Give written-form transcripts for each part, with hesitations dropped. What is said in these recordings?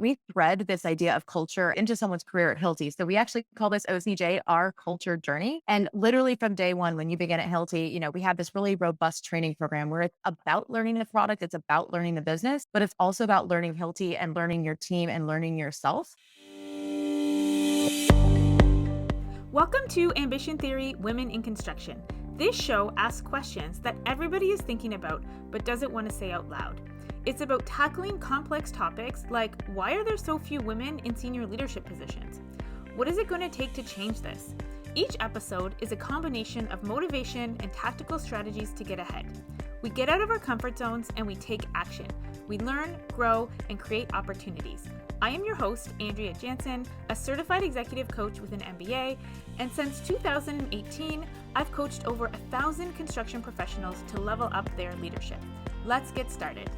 we thread this idea of culture into someone's career at Hilti. So we actually call this OCJ our culture journey. And literally from day one, when you begin at Hilti, we have this really robust training program where it's about learning the product, it's about learning the business, but it's also about learning Hilti and learning your team and learning yourself. Welcome to Ambition Theory Women in Construction. This show asks questions that everybody is thinking about but doesn't want to say out loud. It's about tackling complex topics like why are there so few women in senior leadership positions? What is it going to take to change this? Each episode is a combination of motivation and tactical strategies to get ahead. We get out of our comfort zones and we take action. We learn, grow, and create opportunities. I am your host, Andrea Jansen, a certified executive coach with an MBA, and since 2018, I've coached over 1,000 construction professionals to level up their leadership. Let's get started.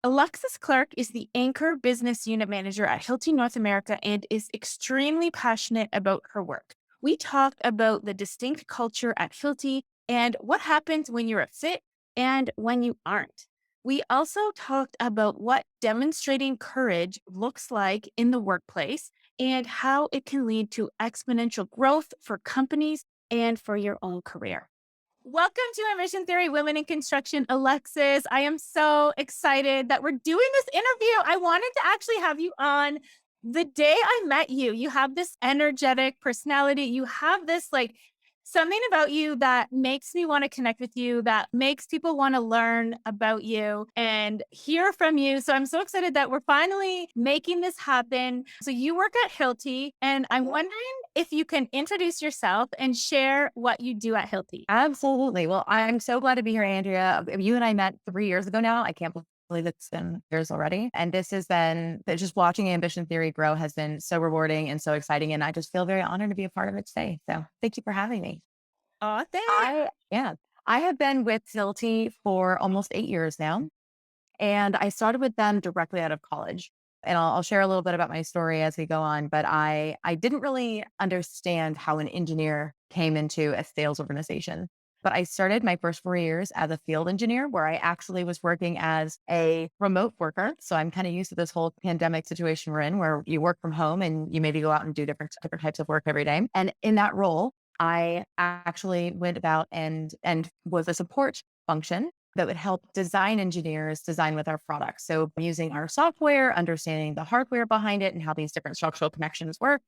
Alexis Clark is the Anchor Business Unit Manager at Hilti North America and is extremely passionate about her work. We talked about the distinct culture at Hilti and what happens when you're a fit and when you aren't. We also talked about what demonstrating courage looks like in the workplace and how it can lead to exponential growth for companies and for your own career. Welcome to Ambition Theory Women in Construction, Alexis. I am so excited that we're doing this interview. I wanted to actually have you on the day I met you. You have this energetic personality. You have this something about you that makes me want to connect with you, that makes people want to learn about you and hear from you. So I'm so excited that we're finally making this happen. So you work at Hilti, and I'm wondering if you can introduce yourself and share what you do at Hilti. Absolutely. Well, I'm so glad to be here, Andrea. You and I met 3 years ago now. I can't believe it's been years already. And this has been just watching Ambition Theory grow has been so rewarding and so exciting. And I just feel very honored to be a part of it today. So thank you for having me. Oh, thanks. Yeah, I have been with Hilti for almost 8 years now. And I started with them directly out of college. And I'll share a little bit about my story as we go on. But I didn't really understand how an engineer came into a sales organization. But I started my first 4 years as a field engineer where I actually was working as a remote worker. So I'm kind of used to this whole pandemic situation we're in where you work from home and you maybe go out and do different types of work every day. And in that role, I actually went about and was a support function that would help design engineers design with our products. So using our software, understanding the hardware behind it and how these different structural connections work.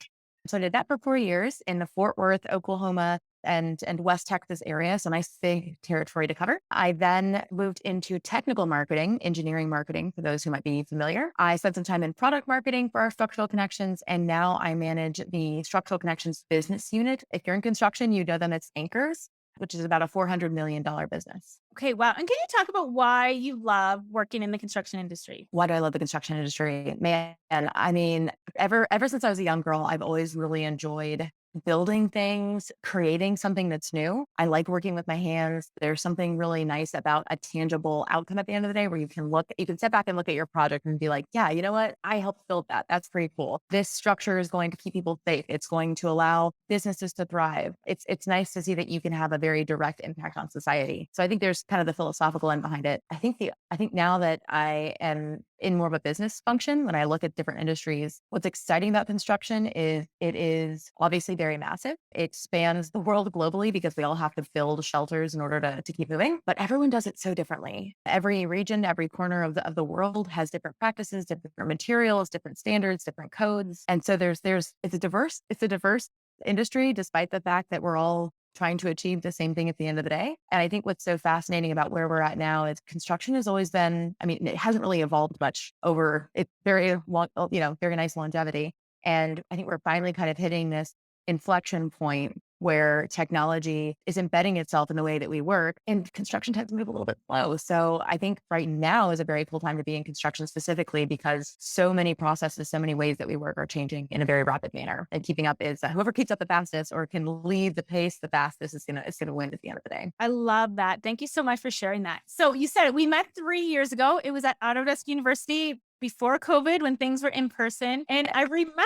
So I did that for 4 years in the Fort Worth, Oklahoma and West Texas area. So nice big territory to cover. I then moved into technical marketing, engineering marketing for those who might be familiar. I spent some time in product marketing for our structural connections. And now I manage the structural connections business unit. If you're in construction, you know them as Anchors, which is about a $400 million business. Okay, wow. And can you talk about why you love working in the construction industry? Why do I love the construction industry? Man, I mean, ever since I was a young girl, I've always really enjoyed building things, creating something that's new. I like working with my hands. There's something really nice about a tangible outcome at the end of the day where you can step back and look at your project and be like, yeah, you know what? I helped build that. That's pretty cool. This structure is going to keep people safe. It's going to allow businesses to thrive. It's nice to see that you can have a very direct impact on society. So I think there's kind of the philosophical end behind it. I think now that I am in more of a business function, when I look at different industries, what's exciting about construction is it is obviously very massive. It spans the world globally because we all have to build shelters in order to keep moving, but everyone does it so differently. Every region, every corner of the world has different practices, different materials, different standards, different codes. And so it's a diverse industry, despite the fact that we're all trying to achieve the same thing at the end of the day. And I think what's so fascinating about where we're at now is construction has always been, I mean, it hasn't really evolved much over it's very long, very nice longevity. And I think we're finally kind of hitting this inflection point where technology is embedding itself in the way that we work, and construction tends to move a little bit slow. So I think right now is a very cool time to be in construction specifically because so many processes, so many ways that we work are changing in a very rapid manner. And keeping up is whoever keeps up the fastest or can lead the pace the fastest is gonna win at the end of the day. I love that. Thank you so much for sharing that. So you said we met 3 years ago. It was at Autodesk University. before COVID when things were in person. And I remember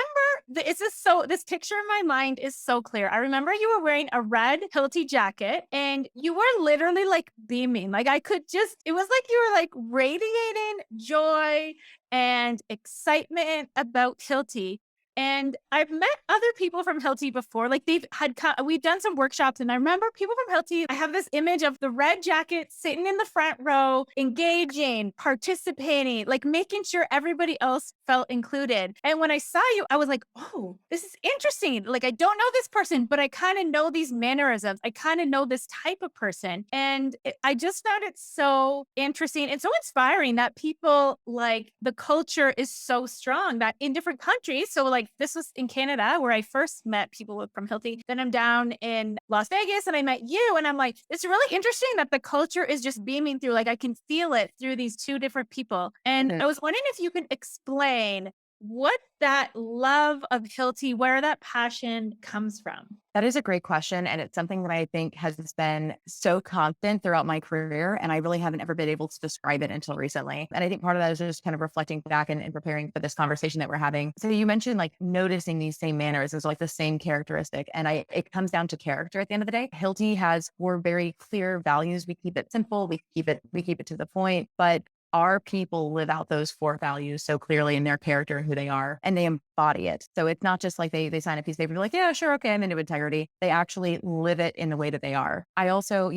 this picture in my mind is so clear. I remember you were wearing a red Hilti jacket and you were literally like beaming. Like it was like you were like radiating joy and excitement about Hilti. And I've met other people from Hilti before. Like we've done some workshops, and I remember people from Hilti. I have this image of the red jacket sitting in the front row, engaging, participating, like making sure everybody else felt included. And when I saw you, I was like, oh, this is interesting. Like, I don't know this person, but I kind of know these mannerisms. I kind of know this type of person. And I just found it so interesting and so inspiring that people like the culture is so strong that in different countries. So, like, this was in Canada where I first met people from Hilti. Then I'm down in Las Vegas and I met you. And I'm like, it's really interesting that the culture is just beaming through. Like, I can feel it through these two different people. And I was wondering if you could explain what that love of Hilti, where that passion comes from. That is a great question. And it's something that I think has been so constant throughout my career. And I really haven't ever been able to describe it until recently. And I think part of that is just kind of reflecting back and preparing for this conversation that we're having. So you mentioned like noticing these same manners as like the same characteristic. And it comes down to character at the end of the day. Hilti has 4 very clear values. We keep it simple. We keep it to the point, but our people live out those 4 values so clearly in their character and who they are, and they embody it. So it's not just like they sign a piece of paper and be like, yeah, sure, okay, I'm into integrity. They actually live it in the way that they are. I also,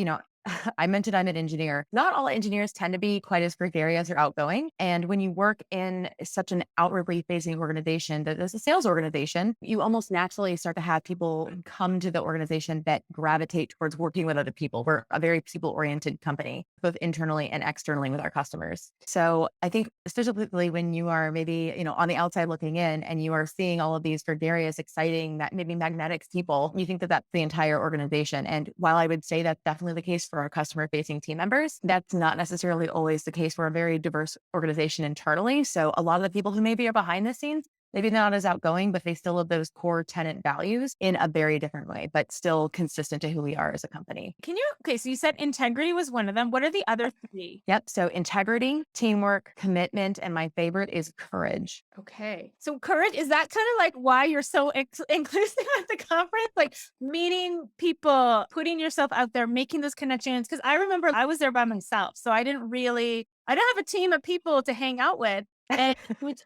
I mentioned I'm an engineer. Not all engineers tend to be quite as gregarious or outgoing. And when you work in such an outwardly facing organization that is a sales organization, you almost naturally start to have people come to the organization that gravitate towards working with other people. We're a very people-oriented company, both internally and externally with our customers. So I think specifically when you are maybe, on the outside looking in and you are seeing all of these gregarious, exciting, that maybe magnetic people, you think that that's the entire organization. And while I would say that's definitely the case for our customer facing team members, that's not necessarily always the case. We're a very diverse organization internally. So a lot of the people who maybe are behind the scenes, maybe not as outgoing, but they still have those core tenant values in a very different way, but still consistent to who we are as a company. So you said integrity was one of them. What are the other 3? Yep. So integrity, teamwork, commitment, and my favorite is courage. Okay. So courage, is that kind of like why you're so inclusive at the conference? Like meeting people, putting yourself out there, making those connections. Cause I remember I was there by myself. So I didn't have a team of people to hang out with. And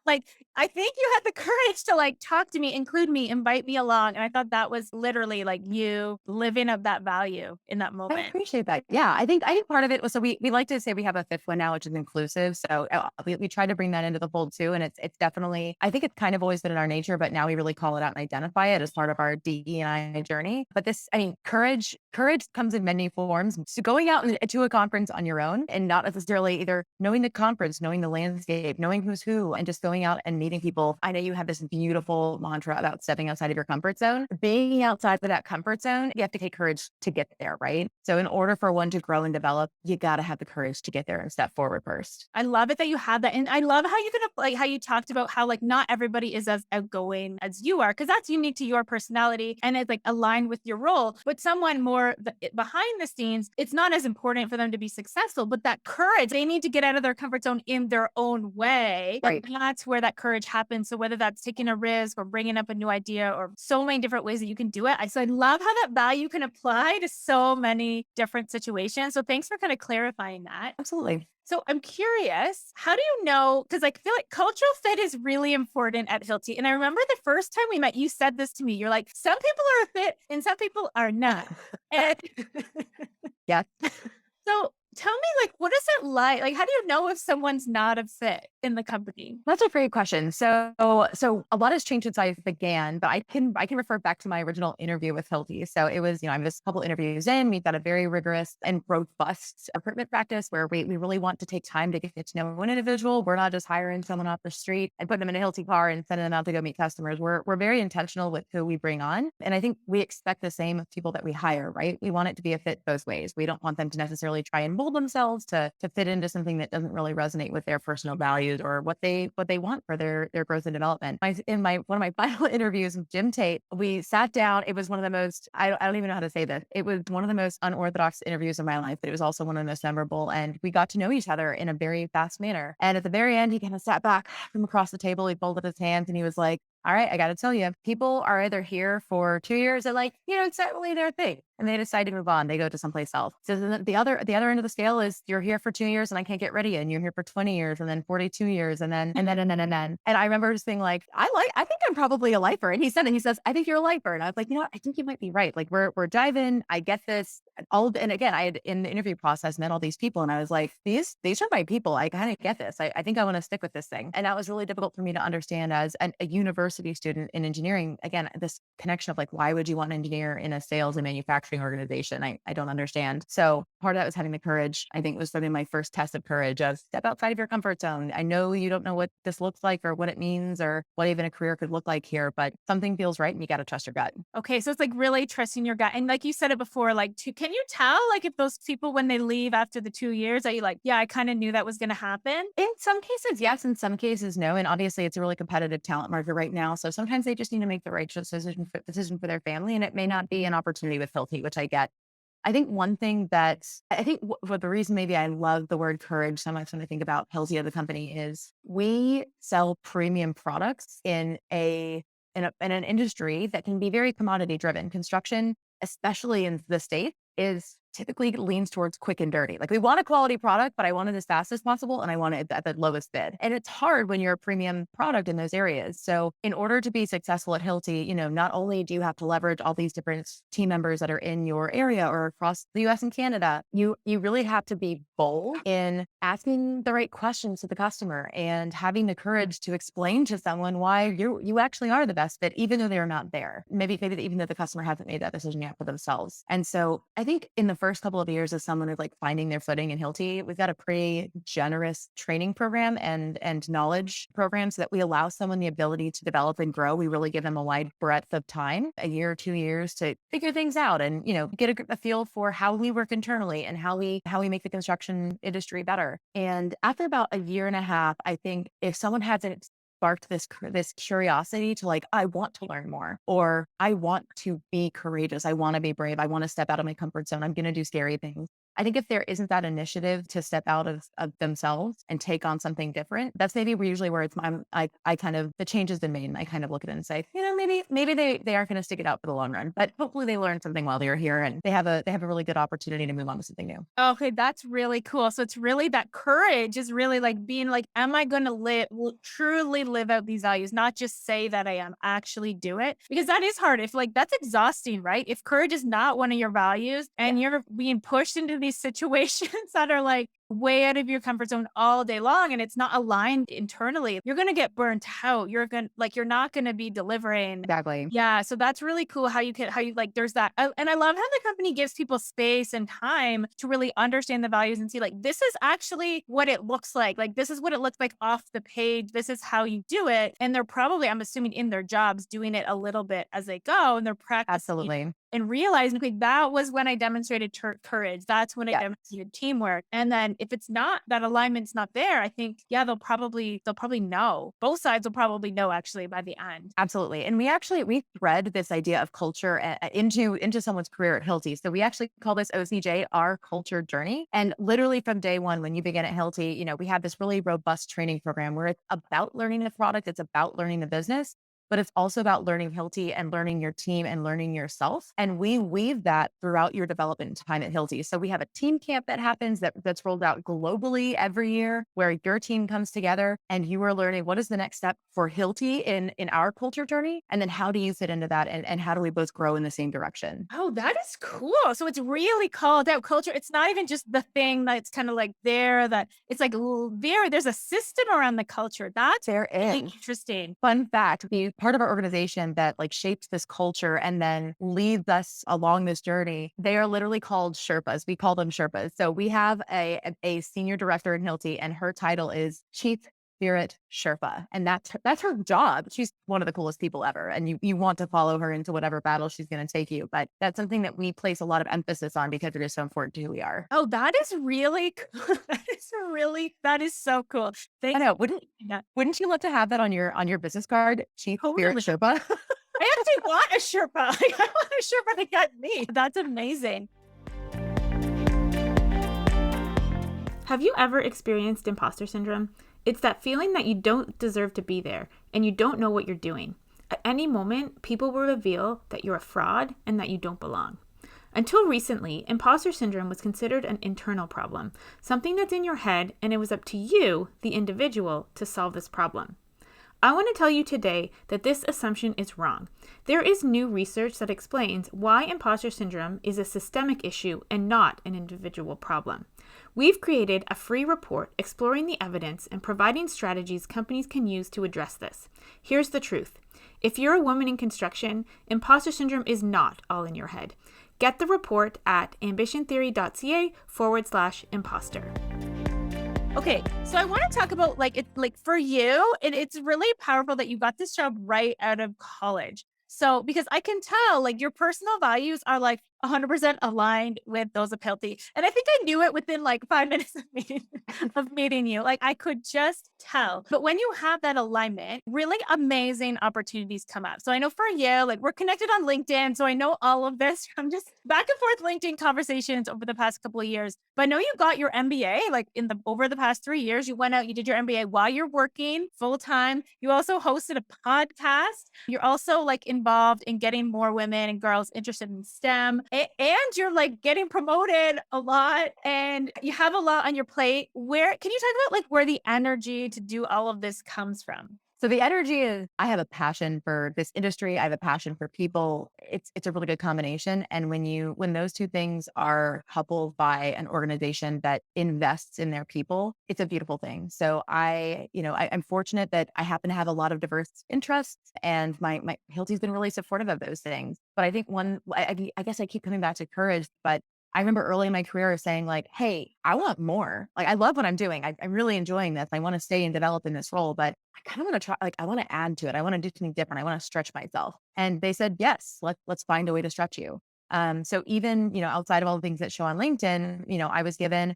like, I think you had the courage to like talk to me, include me, invite me along. And I thought that was literally like you living up that value in that I moment. appreciate that. Yeah, I think part of it was, so we like to say we have a 5th one now, which is inclusive. So we try to bring that into the fold too. And it's definitely, I think it's kind of always been in our nature, but now we really call it out and identify it as part of our DE&I journey. But courage comes in many forms. So going out to a conference on your own and not necessarily either knowing the conference, knowing the landscape, knowing who's who, and just going out and meeting people. I know you have this beautiful mantra about stepping outside of your comfort zone. Being outside of that comfort zone, you have to take courage to get there, right? So in order for one to grow and develop, you got to have the courage to get there and step forward first. I love it that you had that. And I love how how you talked about how like not everybody is as outgoing as you are, because that's unique to your personality and it's like aligned with your role. But someone more behind the scenes, it's not as important for them to be successful, but that courage, they need to get out of their comfort zone in their own way. Right. That's where that courage happens. So whether that's taking a risk or bringing up a new idea or so many different ways that you can do it. So I love how that value can apply to so many different situations. So thanks for kind of clarifying that. Absolutely. So I'm curious, how do you know? Because I feel like cultural fit is really important at Hilti. And I remember the first time we met, you said this to me. You're like, some people are a fit and some people are not. And Yeah. so tell me, like, what is it like? Like, how do you know if someone's not a fit in the company? That's a great question. So a lot has changed since I began, but I can refer back to my original interview with Hilti. So it was, I'm just a couple interviews in. We've got a very rigorous and robust recruitment practice where we really want to take time to get to know an individual. We're not just hiring someone off the street and putting them in a Hilti car and sending them out to go meet customers. We're very intentional with who we bring on. And I think we expect the same of people that we hire, right? We want it to be a fit both ways. We don't want them to necessarily try and mold mold themselves to fit into something that doesn't really resonate with their personal values or what they want for their growth and development. In my one of my final interviews with Jim Tate, we sat down. It was one of the most I don't even know how to say this. It was one of the most unorthodox interviews of my life, but it was also one of the most memorable. And we got to know each other in a very fast manner. And at the very end, he kind of sat back from across the table. He folded his hands and he was like, all right, I got to tell you, people are either here for 2 years and like, it's not really their thing. And they decide to move on. They go to someplace else. So then the other end of the scale is you're here for 2 years and I can't get rid of you. And you're here for 20 years and then 42 years and then. And I remember just being like, I think I'm probably a lifer. And he said it, he says, I think you're a lifer. And I was like, what? I think you might be right. Like we're diving. I get this. And again, I had in the interview process met all these people and I was like, these are my people. I kind of get this. I think I want to stick with this thing. And that was really difficult for me to understand as a university student in engineering. Again, this connection of like, why would you want to engineer in a sales and manufacturing organization? I don't understand. So part of that was having the courage. I think was something my first test of courage of step outside of your comfort zone. I know you don't know what this looks like or what it means or what even a career could look like here, but something feels right and you got to trust your gut. Okay, so it's like really trusting your gut. And like you said it before, like can you tell like if those people when they leave after the 2 years, are you like, yeah, I kind of knew that was gonna happen? In some cases, yes. In some cases, no. And obviously, it's a really competitive talent market right now. So sometimes they just need to make the right decision for their family, and it may not be an opportunity with Hilti, which I get. I think one thing that I think what the reason maybe I love the word courage so much when I think about Hilti as a company is we sell premium products in an industry that can be very commodity driven. Construction, especially in the States, is typically leans towards quick and dirty. Like we want a quality product, but I want it as fast as possible and I want it at the lowest bid. And it's hard when you're a premium product in those areas. So in order to be successful at Hilti, not only do you have to leverage all these different team members that are in your area or across the US and Canada, you really have to be bold in asking the right questions to the customer and having the courage to explain to someone why you actually are the best fit, even though they're not there. Maybe even though the customer hasn't made that decision yet for themselves. And so I think in the first couple of years as someone who's like finding their footing in Hilti, we've got a pretty generous training program and knowledge program so that we allow someone the ability to develop and grow. We really give them a wide breadth of time, a year or 2 years to figure things out and, get a feel for how we work internally and how we make the construction industry better. And after about a year and a half, I think if someone hasn't sparked this curiosity to like, I want to learn more, or I want to be courageous. I want to be brave. I want to step out of my comfort zone. I'm going to do scary things. I think if there isn't that initiative to step out of themselves and take on something different, that's maybe usually where it's I kind of the change has been made and I kind of look at it and say, maybe they aren't going to stick it out for the long run, but hopefully they learn something while they're here and they have a really good opportunity to move on to something new. Okay, that's really cool. So it's really that courage is really like being like, am I going to truly live out these values, not just say that I am, actually do it? Because that is hard. If like that's exhausting, right? If courage is not one of your values and you're being pushed into these situations that are like way out of your comfort zone all day long and it's not aligned internally, you're going to get burnt out. You're not going to be delivering. Exactly. Yeah. So that's really cool how you like, there's that. And I love how the company gives people space and time to really understand the values and see like, this is actually what it looks like. Like, this is what it looks like off the page. This is how you do it. And they're probably, I'm assuming in their jobs doing it a little bit as they go and they're practicing. Absolutely. And realizing, okay, that was when I demonstrated courage. That's when I demonstrated teamwork. And then if it's not, that alignment's not there, I think, they'll probably know. Both sides will probably know actually by the end. Absolutely. And we thread this idea of culture into someone's career at Hilti. So we actually call this OCJ our culture journey. And literally from day one, when you begin at Hilti, we have this really robust training program where it's about learning the product. It's about learning the business. But it's also about learning Hilti and learning your team and learning yourself. And we weave that throughout your development time at Hilti. So we have a team camp that happens that's rolled out globally every year where your team comes together and you are learning what is the next step for Hilti in our culture journey. And then how do you fit into that? And how do we both grow in the same direction? Oh, that is cool. So it's really called out culture. It's not even just the thing that's kind of like there, that it's like there's a system around the culture. That's There really is. interesting. Fun fact, part of our organization that like shapes this culture and then leads us along this journey, they are literally called Sherpas. We call them Sherpas. So we have a senior director in Hilti and her title is Chief spirit Sherpa. And that's her job. She's one of the coolest people ever. And you want to follow her into whatever battle she's going to take you. But that's something that we place a lot of emphasis on because it is so important to who we are. Oh, that is really cool. That is so cool. I Thank know. Yeah, Wouldn't you love to have that on your business card? Chief Spirit totally. Sherpa. I actually want a Sherpa. Like, I want a Sherpa to get me. That's amazing. Have you ever experienced imposter syndrome? It's that feeling that you don't deserve to be there and you don't know what you're doing. At any moment, people will reveal that you're a fraud and that you don't belong. Until recently, imposter syndrome was considered an internal problem, something that's in your head, and it was up to you, the individual, to solve this problem. I want to tell you today that this assumption is wrong. There is new research that explains why imposter syndrome is a systemic issue and not an individual problem. We've created a free report exploring the evidence and providing strategies companies can use to address this. Here's the truth. If you're a woman in construction, imposter syndrome is not all in your head. Get the report at ambitiontheory.ca/imposter. Okay, so I want to talk about like for you, and it's really powerful that you got this job right out of college. So because I can tell like your personal values are like 100% aligned with those of Hilti. And I think I knew it within like 5 minutes of meeting you. Like I could just tell. But when you have that alignment, really amazing opportunities come up. So I know for you, like we're connected on LinkedIn. So I know all of this from just back and forth LinkedIn conversations over the past couple of years. But I know you got your MBA like over the past 3 years. You went out, you did your MBA while you're working full time. You also hosted a podcast. You're also like involved in getting more women and girls interested in STEM. And you're like getting promoted a lot and you have a lot on your plate. Where can you talk about like where the energy to do all of this comes from? So the energy is I have a passion for this industry. I have a passion for people. It's a really good combination. And when those two things are coupled by an organization that invests in their people, it's a beautiful thing. So I'm fortunate that I happen to have a lot of diverse interests and my Hilti's been really supportive of those things. But I think I guess I keep coming back to courage, but I remember early in my career saying like, hey, I want more. Like, I love what I'm doing. I'm really enjoying this. I want to stay and develop in this role, but I kind of want to try, like, I want to add to it. I want to do something different. I want to stretch myself. And they said, yes, let's find a way to stretch you. So even, outside of all the things that show on LinkedIn, I was given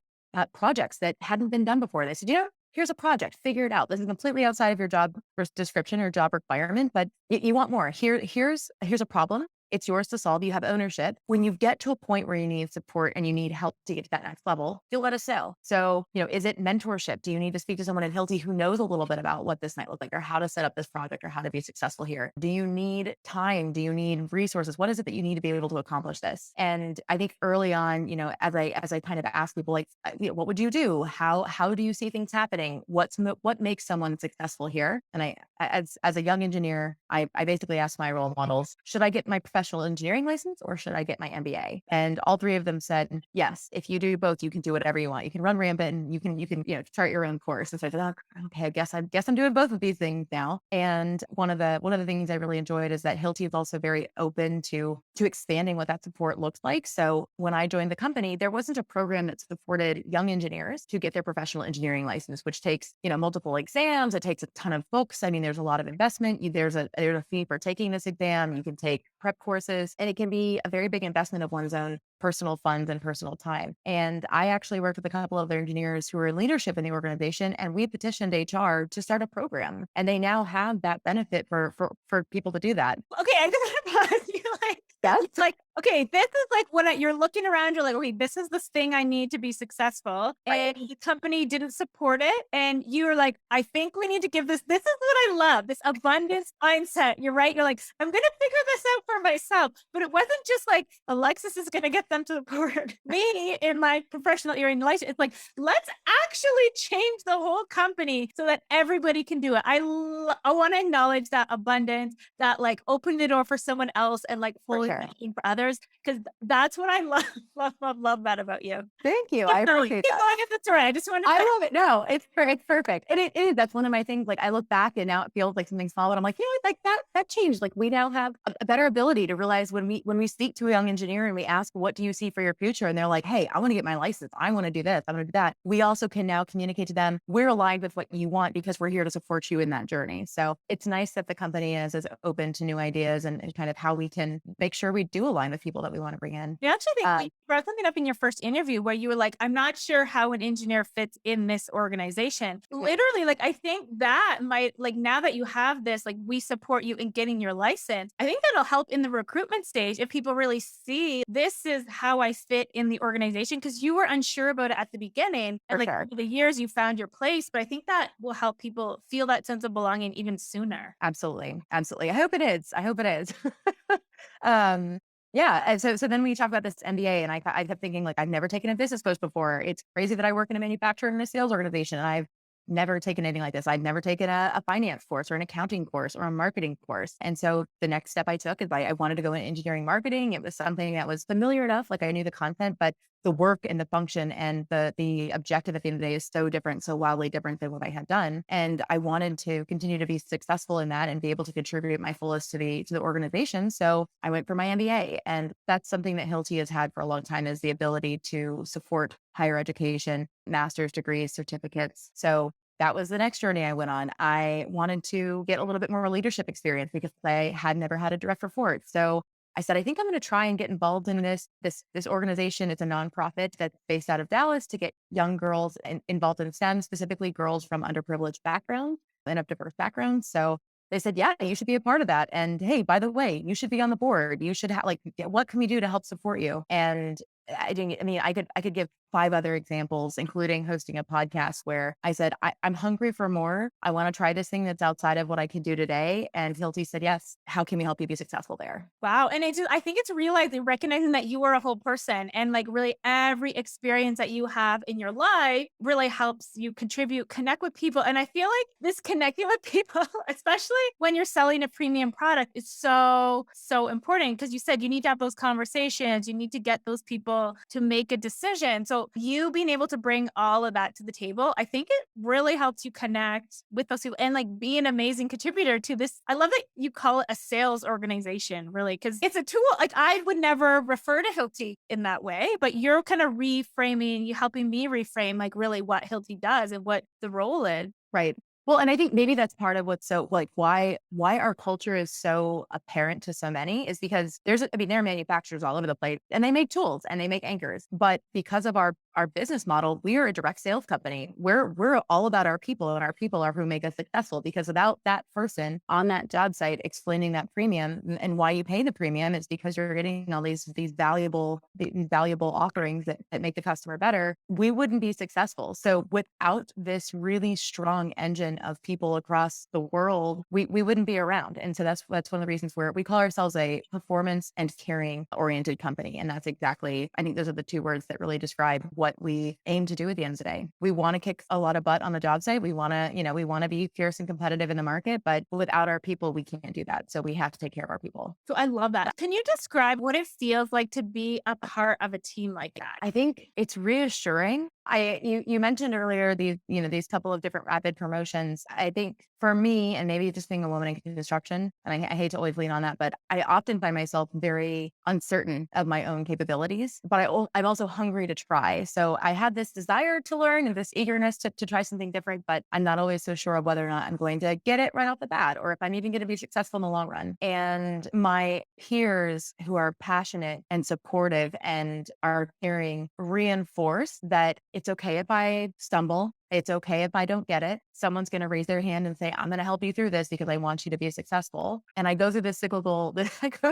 projects that hadn't been done before. They said, here's a project, figure it out. This is completely outside of your job description or job requirement, but you want more. Here's a problem. It's yours to solve. You have ownership. When you get to a point where you need support and you need help to get to that next level, you'll let us know. So, is it mentorship? Do you need to speak to someone at Hilti who knows a little bit about what this might look like or how to set up this project or how to be successful here? Do you need time? Do you need resources? What is it that you need to be able to accomplish this? And I think early on, as I kind of ask people like, what would you do? How do you see things happening? What makes someone successful here? And as a young engineer, I basically asked my role models, should I get my professional engineering license or should I get my MBA? And all three of them said, yes, if you do both, you can do whatever you want. You can run rampant and you can chart your own course. And so I said, oh, okay, I guess I'm doing both of these things now. And one of the things I really enjoyed is that Hilti is also very open to expanding what that support looks like. So when I joined the company, there wasn't a program that supported young engineers to get their professional engineering license, which takes, multiple exams. It takes a ton of books. I mean, there's a lot of investment. There's a fee for taking this exam. You can take prep courses, and it can be a very big investment of one's own personal funds and personal time. And I actually worked with a couple of their engineers who were in leadership in the organization, and we petitioned HR to start a program. And they now have that benefit for people to do that. Okay, I just want to pause you. Like, it's like, okay, this is like when you're looking around, you're like, okay, this is this thing I need to be successful. Right. And the company didn't support it. And you were like, I think we need to give this. This is what I love, this abundance mindset. You're right. You're like, I'm going to figure this out for myself. But it wasn't just like Alexis is going to get them to support me in my professional area in license. It's like, let's actually change the whole company so that everybody can do it. I want to acknowledge that abundance, that like open the door for someone else and like fully sure. thinking for others. others, because that's what I love, love that about you. Thank you. I Definitely. appreciate Keep that. going if it's all right. I just wanted I to. love it. No, it's perfect. And it is. That's one of my things. Like I look back and now it feels like something small, but I'm like, you know, like that changed. Like we now have a better ability to realize when we speak to a young engineer and we ask, what do you see for your future? And they're like, hey, I want to get my license. I want to do this. I want to do that. We also can now communicate to them, we're aligned with what you want because we're here to support you in that journey. So it's nice that the company is open to new ideas and kind of how we can make sure we do align with people that we want to bring in. You actually think Um, you brought something up in your first interview where you were like, I'm not sure how an engineer fits in this organization. Literally, like, I think that might, like, now that you have this, like, we support you in getting your license. I think that'll help in the recruitment stage if people really see this is how I fit in the organization because you were unsure about it at the beginning. And for like sure. over the years, you found your place. But I think that will help people feel that sense of belonging even sooner. Absolutely. Absolutely. I hope it is. I hope it is. um, yeah. And so then we talk about this MBA and I kept thinking like, I've never taken a business course before. It's crazy that I work in a manufacturing and a sales organization. And I've never taken anything like this. I'd never taken a finance course or an accounting course or a marketing course. And so the next step I took is I wanted to go in engineering marketing. It was something that was familiar enough. Like I knew the content, but the work and the function and the objective at the end of the day is so different, so wildly different than what I had done. And I wanted to continue to be successful in that and be able to contribute my fullest to the organization. So I went for my MBA. And that's something that Hilti has had for a long time is the ability to support higher education, master's degrees, certificates. So that was the next journey I went on. I wanted to get a little bit more leadership experience because I had never had a direct report. So I said, I think I'm going to try and get involved in this organization. It's a nonprofit that's based out of Dallas to get young girls involved in STEM, specifically girls from underprivileged backgrounds and of diverse backgrounds. So they said, yeah, you should be a part of that. And hey, by the way, you should be on the board. You should have like, what can we do to help support you? And I could give 5 other examples, including hosting a podcast where I said, I'm hungry for more. I want to try this thing that's outside of what I can do today. And Hilti said, yes. How can we help you be successful there? Wow. And I think it's realizing, recognizing that you are a whole person and like really every experience that you have in your life really helps you contribute, connect with people. And I feel like this connecting with people, especially when you're selling a premium product, is so, so important because you said you need to have those conversations. You need to get those people to make a decision. So you being able to bring all of that to the table, I think it really helps you connect with those people and like be an amazing contributor to this. I love that you call it a sales organization, really, because it's a tool. Like I would never refer to Hilti in that way, but you're kind of reframing, you helping me reframe like really what Hilti does and what the role is. Right. Well, and I think maybe that's part of what's so like why our culture is so apparent to so many is because there are manufacturers all over the place and they make tools and they make anchors. But because of our business model, we are a direct sales company. We're all about our people and our people are who make us successful because without that person on that job site explaining that premium and why you pay the premium is because you're getting all these valuable offerings that make the customer better, we wouldn't be successful. So without this really strong engine of people across the world, we wouldn't be around. And so that's one of the reasons where we call ourselves a performance and caring oriented company. And that's exactly, I think those are the 2 words that really describe what we aim to do at the end of the day. We want to kick a lot of butt on the job site. We want to be fierce and competitive in the market, but without our people, we can't do that. So we have to take care of our people. So I love that. Can you describe what it feels like to be a part of a team like that? I think it's reassuring. You mentioned earlier these couple of different rapid promotions. I think for me, and maybe just being a woman in construction, and I hate to always lean on that, but I often find myself very uncertain of my own capabilities. But I'm also hungry to try. So I had this desire to learn and this eagerness to try something different, but I'm not always so sure of whether or not I'm going to get it right off the bat, or if I'm even going to be successful in the long run. And my peers who are passionate and supportive and are caring reinforce that it's okay if I stumble. It's okay if I don't get it. Someone's going to raise their hand and say, I'm going to help you through this because I want you to be successful. And I go through this I go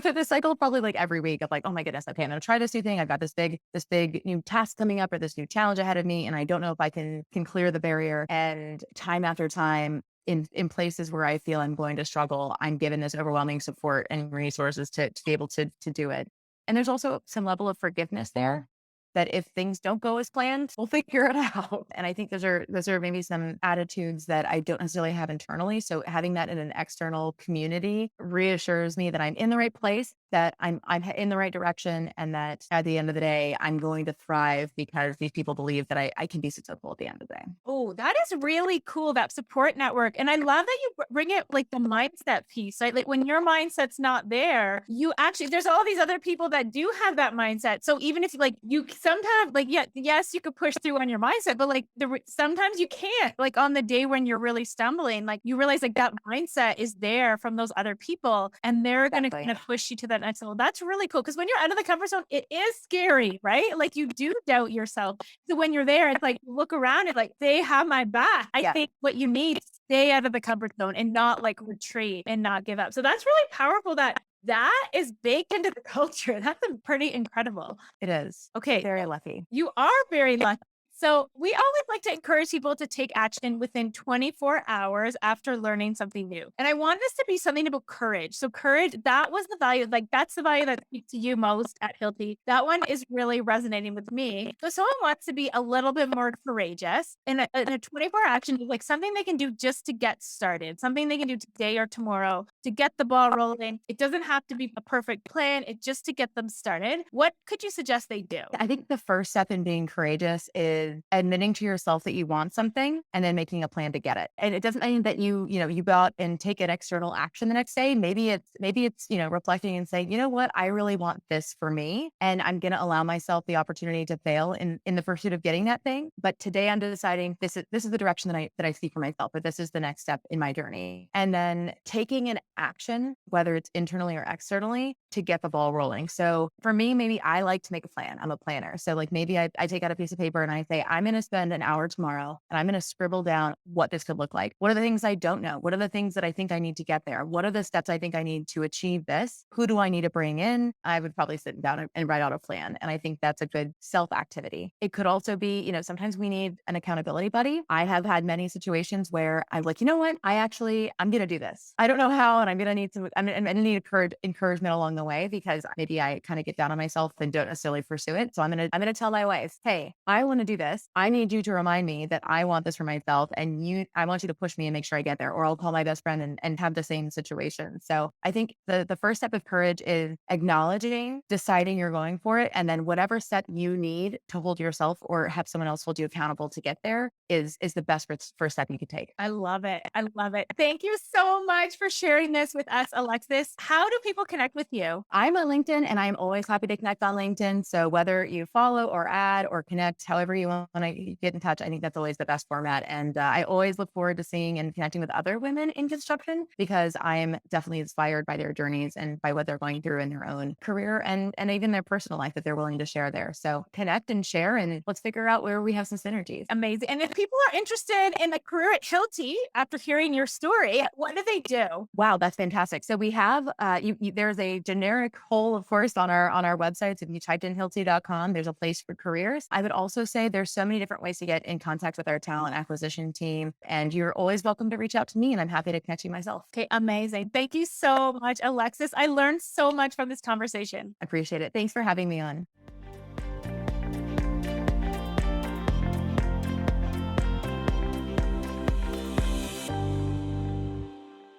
through this cycle probably like every week of like, oh my goodness, okay, I'm going to try this new thing. I've got this big new task coming up or this new challenge ahead of me. And I don't know if I can clear the barrier. And time after time, in places where I feel I'm going to struggle, I'm given this overwhelming support and resources to be able to do it. And there's also some level of forgiveness there that if things don't go as planned, we'll figure it out. And I think those are maybe some attitudes that I don't necessarily have internally. So having that in an external community reassures me that I'm in the right place. that I'm in the right direction and that at the end of the day, I'm going to thrive because these people believe that I can be successful at the end of the day. Oh, that is really cool, that support network. And I love that you bring it like the mindset piece, right? Like when your mindset's not there, you actually, there's all these other people that do have that mindset. So even if like you sometimes like, yeah, yes, you could push through on your mindset, but like sometimes you can't, like on the day when you're really stumbling, like you realize like that mindset is there from those other people and they're going to Exactly. kind of push you to that next level. That's really cool. Cause when you're out of the comfort zone, it is scary, right? Like you do doubt yourself. So when you're there, it's like look around and like they have my back. I Yeah, think what you need is stay out of the comfort zone and not like retreat and not give up. So that's really powerful that that is baked into the culture. That's pretty incredible. it is. Okay. Very lucky. You are very lucky. So, we always like to encourage people to take action within 24 hours after learning something new. And I want this to be something about courage. So, courage, that was the value, like that's the value that speaks to you most at Hilti. That one is really resonating with me. So, someone wants to be a little bit more courageous, and a 24 action is like something they can do just to get started, something they can do today or tomorrow to get the ball rolling. It doesn't have to be a perfect plan, it's just to get them started. What could you suggest they do? I think the first step in being courageous is admitting to yourself that you want something and then making a plan to get it. And it doesn't mean that you go out and take an external action the next day. Maybe it's, reflecting and saying, you know what, I really want this for me. And I'm going to allow myself the opportunity to fail in the pursuit of getting that thing. But today I'm deciding this is the direction that I see for myself, but this is the next step in my journey. And then taking an action, whether it's internally or externally, to get the ball rolling. So for me, maybe I like to make a plan. I'm a planner. So like maybe I take out a piece of paper and I say, I'm going to spend an hour tomorrow and I'm going to scribble down what this could look like. What are the things I don't know? What are the things that I think I need to get there? What are the steps I think I need to achieve this? Who do I need to bring in? I would probably sit down and write out a plan. And I think that's a good self activity. It could also be, sometimes we need an accountability buddy. I have had many situations where I'm like, you know what? I'm going to do this. I don't know how, and I'm going to need I'm going to need encouragement along the way because maybe I kind of get down on myself and don't necessarily pursue it. So I'm going to tell my wife, hey, I want to do this. I need you to remind me that I want this for myself. And I want you to push me and make sure I get there, or I'll call my best friend and have the same situation. So I think the first step of courage is acknowledging, deciding you're going for it. And then whatever step you need to hold yourself or have someone else hold you accountable to get there is the best first step you could take. I love it. I love it. Thank you so much for sharing this with us, Alexis. How do people connect with you? I'm on LinkedIn and I'm always happy to connect on LinkedIn. So whether you follow or add or connect, however you want to get in touch, I think that's always the best format. And I always look forward to seeing and connecting with other women in construction because I'm definitely inspired by their journeys and by what they're going through in their own career and even their personal life that they're willing to share there. So connect and share and let's figure out where we have some synergies. Amazing. And if people are interested in a career at Hilti after hearing your story, what do they do? Wow, that's fantastic. So we have there's a generic hole, of course, on our websites. If you typed in hilti.com, there's a place for careers. I would also say there's so many different ways to get in contact with our talent acquisition team. And you're always welcome to reach out to me and I'm happy to connect you myself. Okay, amazing. Thank you so much, Alexis. I learned so much from this conversation. Appreciate it. Thanks for having me on.